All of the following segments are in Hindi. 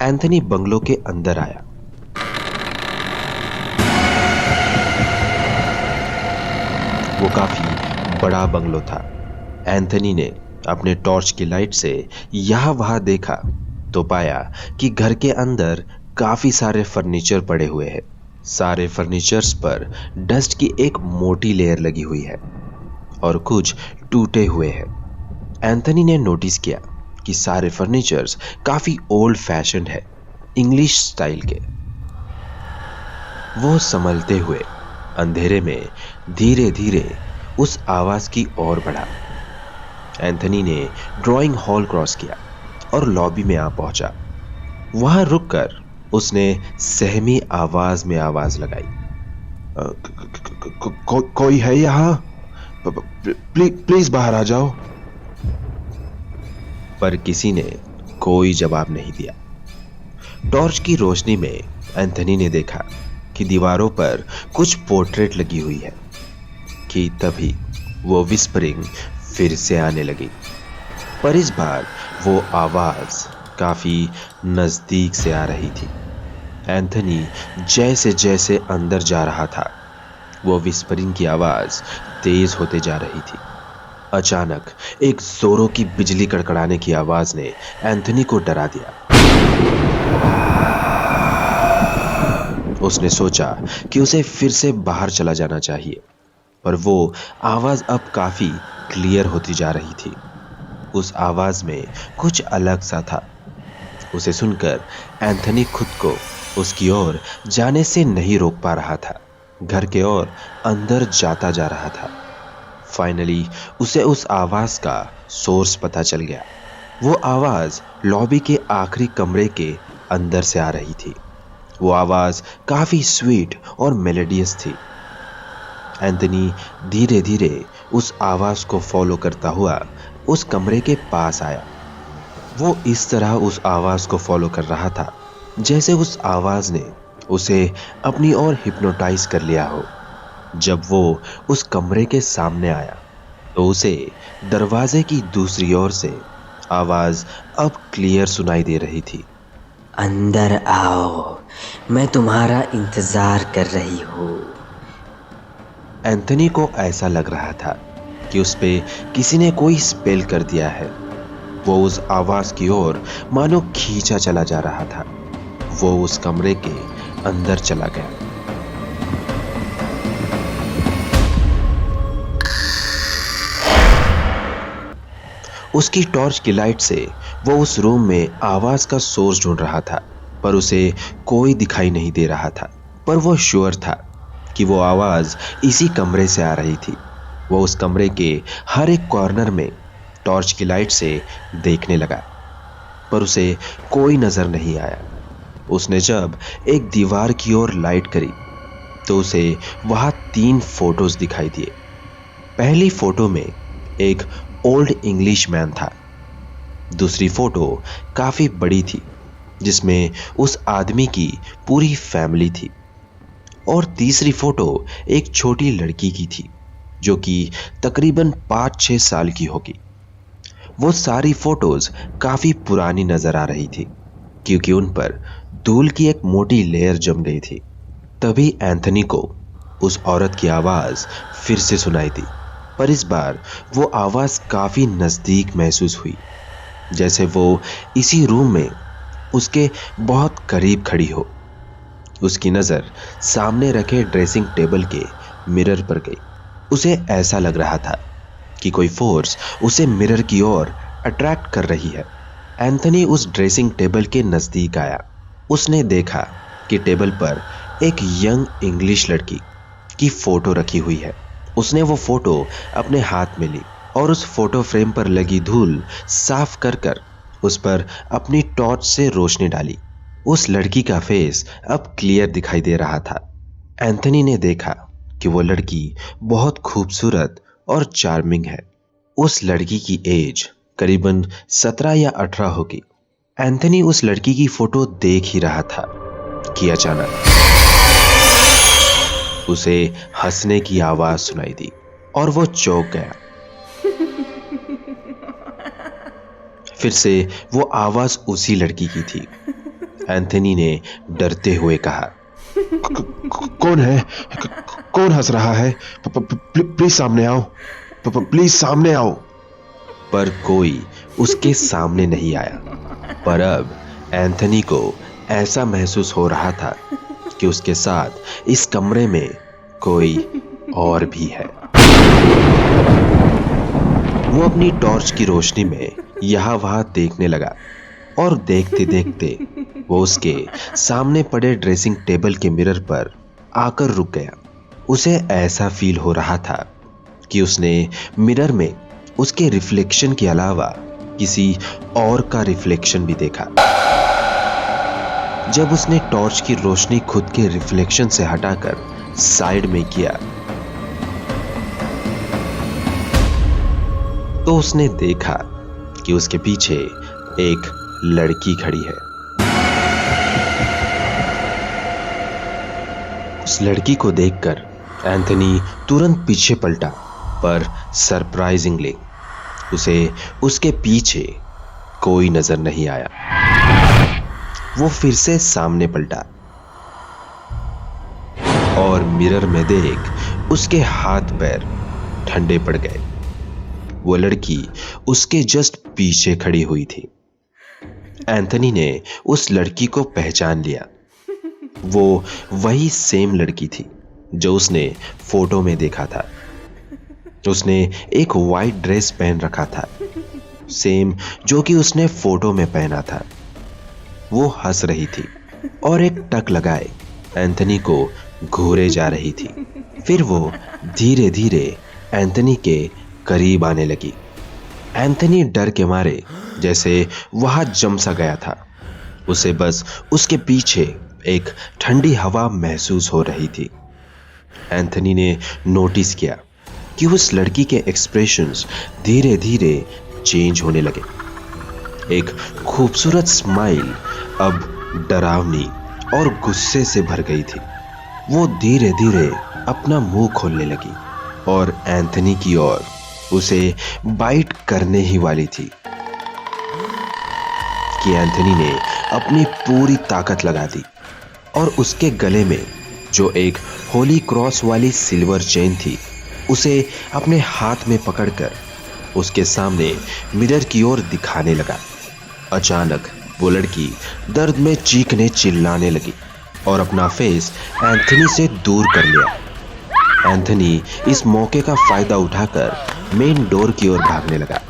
एंथनी बंगलो के अंदर आया। वो काफी बड़ा बंगलो था। एंथनी ने अपने टॉर्च की लाइट से यहाँ वहां देखा तो पाया कि घर के अंदर काफी सारे फर्नीचर पड़े हुए हैं। सारे फर्नीचर्स पर डस्ट की एक मोटी लेयर लगी हुई है और कुछ टूटे हुए हैं। एंथनी ने नोटिस किया कि सारे फर्नीचर्स काफी ओल्ड फैशन्ड है, इंग्लिश स्टाइल के। वो संभलते हुए अंधेरे में धीरे धीरे उस आवाज की ओर बढ़ा। एंथनी ने ड्राइंग हॉल क्रॉस किया और लॉबी में आ पहुंचा। वहां रुककर उसने सहमी आवाज में आवाज लगाई, कोई है यहाँ? प्लीज बाहर आ जाओ। पर किसी ने कोई जवाब नहीं दिया। टॉर्च की रोशनी में एंथनी ने देखा कि दीवारों पर कुछ पोर्ट्रेट लगी हुई है कि तभी वो विस्परिंग फिर से आने लगी। पर इस बार वो आवाज काफी नजदीक से आ रही थी। एंथनी जैसे जैसे अंदर जा रहा था वो विस्परिंग की आवाज तेज होते जा रही थी। अचानक एक जोरों की बिजली कड़कड़ाने की आवाज ने एंथनी को डरा दिया। उसने सोचा कि उसे फिर से बाहर चला जाना चाहिए, पर वो आवाज अब काफी क्लियर होती जा रही थी। उस आवाज में कुछ अलग सा था। उसे सुनकर एंथनी खुद को उसकी ओर जाने से नहीं रोक पा रहा था। घर के ओर अंदर जाता जा रहा था। फाइनली उसे उस आवाज का सोर्स पता चल गया। वो आवाज लॉबी के आखिरी कमरे के अंदर से आ रही थी। वो आवाज काफी स्वीट और मेलोडियस थी। एंथनी धीरे धीरे उस आवाज को फॉलो करता हुआ उस कमरे के पास आया। वो इस तरह उस आवाज को फॉलो कर रहा था जैसे उस आवाज ने उसे अपनी ओर हिप्नोटाइज कर लिया हो। जब वो उस कमरे के सामने आया तो उसे दरवाजे की दूसरी ओर से आवाज अब क्लियर सुनाई दे रही थी। अंदर आओ, मैं तुम्हारा इंतजार कर रही हूँ। एंथनी को ऐसा लग रहा था कि उस पे किसी ने कोई स्पेल कर दिया है। वो उस आवाज की ओर मानो खींचा चला जा रहा था। वो उस कमरे के अंदर चला गया। उसकी टॉर्च की लाइट से वो उस रूम में आवाज का सोर्स ढूंढ रहा था, पर उसे कोई दिखाई नहीं दे रहा था। पर वो श्योर था कि वो आवाज इसी कमरे से आ रही थी। वो उस कमरे के हर एक कॉर्नर में टॉर्च की लाइट से देखने लगा, पर उसे कोई नजर नहीं आया। उसने जब एक दीवार की ओर लाइट करी तो उसे वहां 3 फोटोज दिखाई दिए। पहली फोटो में एक ओल्ड इंग्लिश मैन था। दूसरी फोटो काफी बड़ी थी जिसमें उस आदमी की पूरी फैमिली थी। और तीसरी फोटो एक छोटी लड़की की थी जो कि तकरीबन 5-6 साल की होगी। वो सारी फोटोज काफी पुरानी नजर आ रही थी क्योंकि उन पर धूल की एक मोटी लेयर जम गई थी। तभी एंथनी को उस औरत की आवाज फिर से सुनाई दी, पर इस बार वो आवाज काफी नजदीक महसूस हुई, जैसे वो इसी रूम में उसके बहुत करीब खड़ी हो। उसकी नजर सामने रखे ड्रेसिंग टेबल के मिरर पर गई। उसे ऐसा लग रहा था कि कोई फोर्स उसे मिरर की ओर अट्रैक्ट कर रही है। एंथनी उस ड्रेसिंग टेबल के नजदीक आया। उसने देखा कि टेबल पर एक यंग इंग्लिश लड़की की फोटो रखी हुई है। उसने वो फोटो अपने हाथ में ली और उस फोटो फ्रेम पर लगी धूल साफ कर उस पर अपनी टॉर्च से रोशनी डाली। उस लड़की का फेस अब क्लियर दिखाई दे रहा था। एंथनी ने देखा कि वो लड़की बहुत खूबसूरत और चार्मिंग है। उस लड़की की एज करीबन 17 या 18 होगी। एंथनी उस लड़की की फोटो देख ही रहा था कि अचानक उसे हंसने की आवाज सुनाई दी और वो चौंक गया। फिर से वो आवाज उसी लड़की की थी। एंथनी ने डरते हुए कहा। कौन है? कौन हंस रहा है? प्लीज सामने आओ, प्लीज सामने आओ। पर कोई उसके सामने नहीं आया। पर अब एंथनी को ऐसा महसूस हो रहा था कि उसके साथ इस कमरे में कोई और भी है। वो अपनी टॉर्च की रोशनी में यहां वहां देखने लगा और देखते देखते वो उसके सामने पड़े ड्रेसिंग टेबल के मिरर पर आकर रुक गया। उसे ऐसा फील हो रहा था कि उसने मिरर में उसके रिफ्लेक्शन के अलावा किसी और का रिफ्लेक्शन भी देखा। जब उसने टॉर्च की रोशनी खुद के रिफ्लेक्शन से हटाकर साइड में किया तो उसने देखा कि उसके पीछे एक लड़की खड़ी है। उस लड़की को देखकर एंथनी तुरंत पीछे पलटा, पर सरप्राइजिंगली उसे उसके पीछे कोई नजर नहीं आया। वो फिर से सामने पलटा और मिरर में देख उसके हाथ पैर ठंडे पड़ गए। वो लड़की उसके जस्ट पीछे खड़ी हुई थी। एंथनी ने उस लड़की को पहचान लिया। वो वही सेम लड़की थी जो उसने फोटो में देखा था। उसने एक वाइट ड्रेस पहन रखा था, सेम जो कि उसने फोटो में पहना था। वो हंस रही थी और एक टक लगाए एंथनी को घूरे जा रही थी। फिर वो धीरे धीरे एंथनी के करीब आने लगी। एंथनी डर के मारे जैसे वहां जम सा गया था। उसे बस उसके पीछे एक ठंडी हवा महसूस हो रही थी। एंथनी ने नोटिस किया कि उस लड़की के एक्सप्रेशंस धीरे धीरे चेंज होने लगे। एक खूबसूरत स्माइल अब डरावनी और गुस्से से भर गई थी। वो धीरे धीरे अपना मुंह खोलने लगी और एंथनी की ओर उसे बाइट करने ही वाली थी कि एंथनी ने अपनी पूरी ताकत लगा दी और उसके गले में जो एक होली क्रॉस वाली सिल्वर चेन थी उसे अपने हाथ में पकड़कर उसके सामने मिरर की ओर दिखाने लगा। अचानक वो लड़की दर्द में चीखने चिल्लाने लगी और अपना फेस एंथनी से दूर कर लिया। एंथनी इस मौके का फायदा उठाकर मेन डोर की ओर भागने लगा।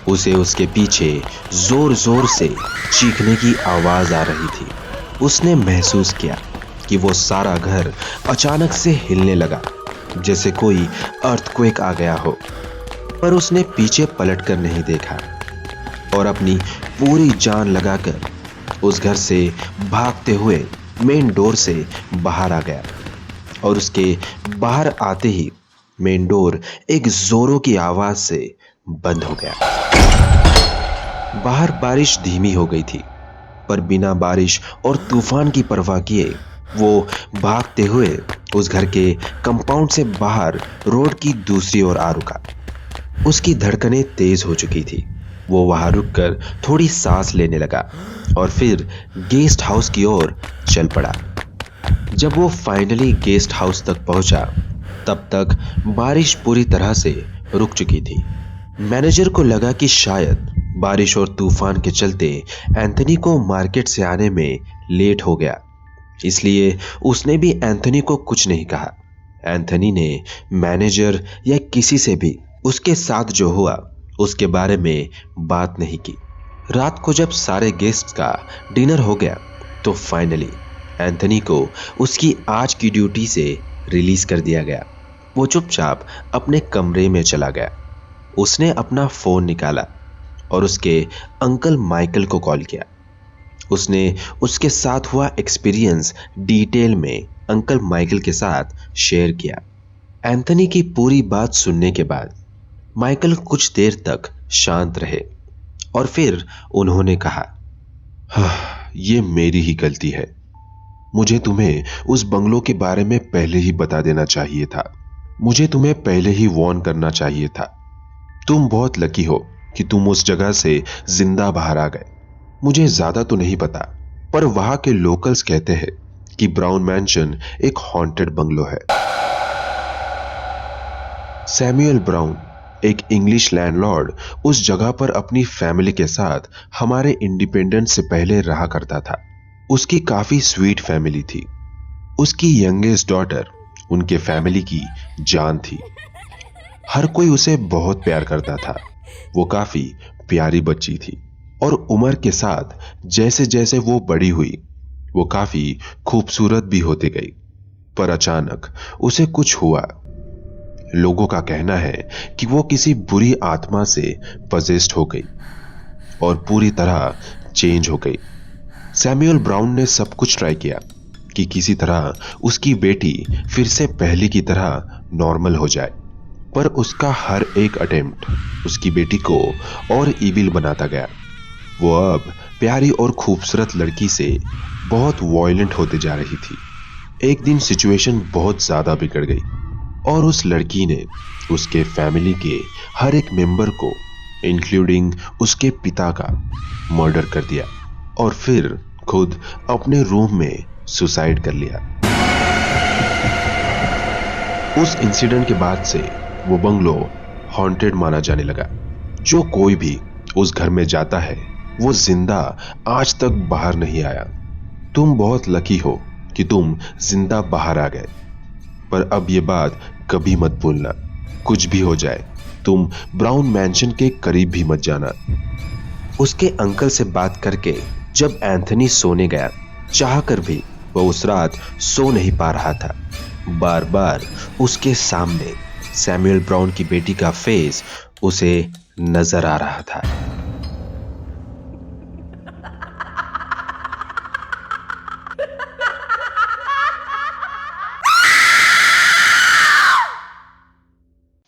उसे उसके पीछे जोर जोर से चीखने की आवाज आ रही थी। उसने महसूस किया कि वो सारा घर अचानक से हिलने लगा, जैसे कोई अर्थक्वेक आ गया हो। पर उसने पीछे पलटकर नहीं देखा और अपनी पूरी जान लगाकर उस घर से भागते हुए मेन डोर से बाहर आ गया। और उसके बाहर आते ही मेन डोर एक जोरों की आवाज से बंद हो गया। बाहर बारिश धीमी हो गई थी, पर बिना बारिश और तूफान की परवाह किए वो भागते हुए उस घर के कंपाउंड से बाहर रोड की दूसरी ओर आ रुका। उसकी धड़कनें तेज हो चुकी थी। वो वहां रुककर थोड़ी सांस लेने लगा और फिर गेस्ट हाउस की ओर चल पड़ा। जब वो फाइनली गेस्ट हाउस तक पहुंचा तब तक बारिश पूरी तरह से रुक चुकी थी। मैनेजर को लगा कि शायद बारिश और तूफान के चलते एंथनी को मार्केट से आने में लेट हो गया, इसलिए उसने भी एंथनी को कुछ नहीं कहा। एंथनी ने मैनेजर या किसी से भी उसके साथ जो हुआ उसके बारे में बात नहीं की। रात को जब सारे गेस्ट्स का डिनर हो गया तो फाइनली एंथनी को उसकी आज की ड्यूटी से रिलीज कर दिया गया। वो चुपचाप अपने कमरे में चला गया। उसने अपना फोन निकाला और उसके अंकल माइकल को कॉल किया। उसने उसके साथ हुआ एक्सपीरियंस डिटेल में अंकल माइकल के साथ शेयर किया। एंथनी की पूरी बात सुनने के बाद माइकल कुछ देर तक शांत रहे और फिर उन्होंने कहा, ये मेरी ही गलती है। मुझे तुम्हें उस बंगलो के बारे में पहले ही बता देना चाहिए था। मुझे तुम्हें पहले ही वार्न करना चाहिए था। तुम बहुत लकी हो कि तुम उस जगह से जिंदा बाहर आ गए। मुझे ज्यादा तो नहीं पता, पर वहां के लोकल्स कहते हैं कि ब्राउन मैंशन एक हॉन्टेड बंगलो है। सैमुअल ब्राउन, एक इंग्लिश लैंडलॉर्ड, उस जगह पर अपनी फैमिली के साथ हमारे इंडिपेंडेंस से पहले रहा करता था। उसकी काफी स्वीट फैमिली थी। उसकी यंगेस्ट डॉटर उनके फैमिली की जान थी। हर कोई उसे बहुत प्यार करता था। वो काफी प्यारी बच्ची थी और उम्र के साथ जैसे जैसे वो बड़ी हुई, वो काफी खूबसूरत भी होती गई। पर अचानक उसे कुछ हुआ। लोगों का कहना है कि वो किसी बुरी आत्मा से पजेस्ड हो गई और पूरी तरह चेंज हो गई। सैमुअल ब्राउन ने सब कुछ ट्राई किया कि किसी तरह उसकी बेटी फिर से पहले की तरह नॉर्मल हो जाए, पर उसका हर एक अटेम्प्ट उसकी बेटी को और इविल बनाता गया। वो अब प्यारी और खूबसूरत लड़की से बहुत वायलेंट होते जा रही थी। एक दिन सिचुएशन बहुत ज्यादा बिगड़ गई और उस लड़की ने उसके फैमिली के हर एक मेंबर को, इंक्लूडिंग उसके पिता का, मर्डर कर दिया और फिर खुद अपने रूम में सुसाइड कर लिया। उस इंसिडेंट के बाद से वो बंगलो हॉन्टेड माना जाने लगा। जो कोई भी उस घर में जाता है वो जिंदा आज तक बाहर नहीं आया। तुम बहुत लकी हो कि तुम जिंदा बाहर आ गए, पर अब ये बात कभी मत भूलना। कुछ भी हो जाए, तुम ब्राउन मैंशन के करीब भी मत जाना। उसके अंकल से बात करके जब एंथनी सोने गया, चाहकर भी वह उस रात सो नहीं पा रहा था। बार बार उसके सामने सैमुअल ब्राउन की बेटी का फेस उसे नजर आ रहा था।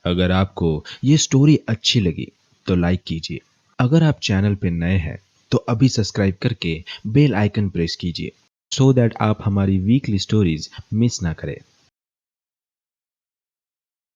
अगर आपको ये स्टोरी अच्छी लगी तो लाइक कीजिए। अगर आप चैनल पे नए हैं तो अभी सब्सक्राइब करके बेल आइकन प्रेस कीजिए, सो दैट आप हमारी वीकली स्टोरीज मिस ना करें।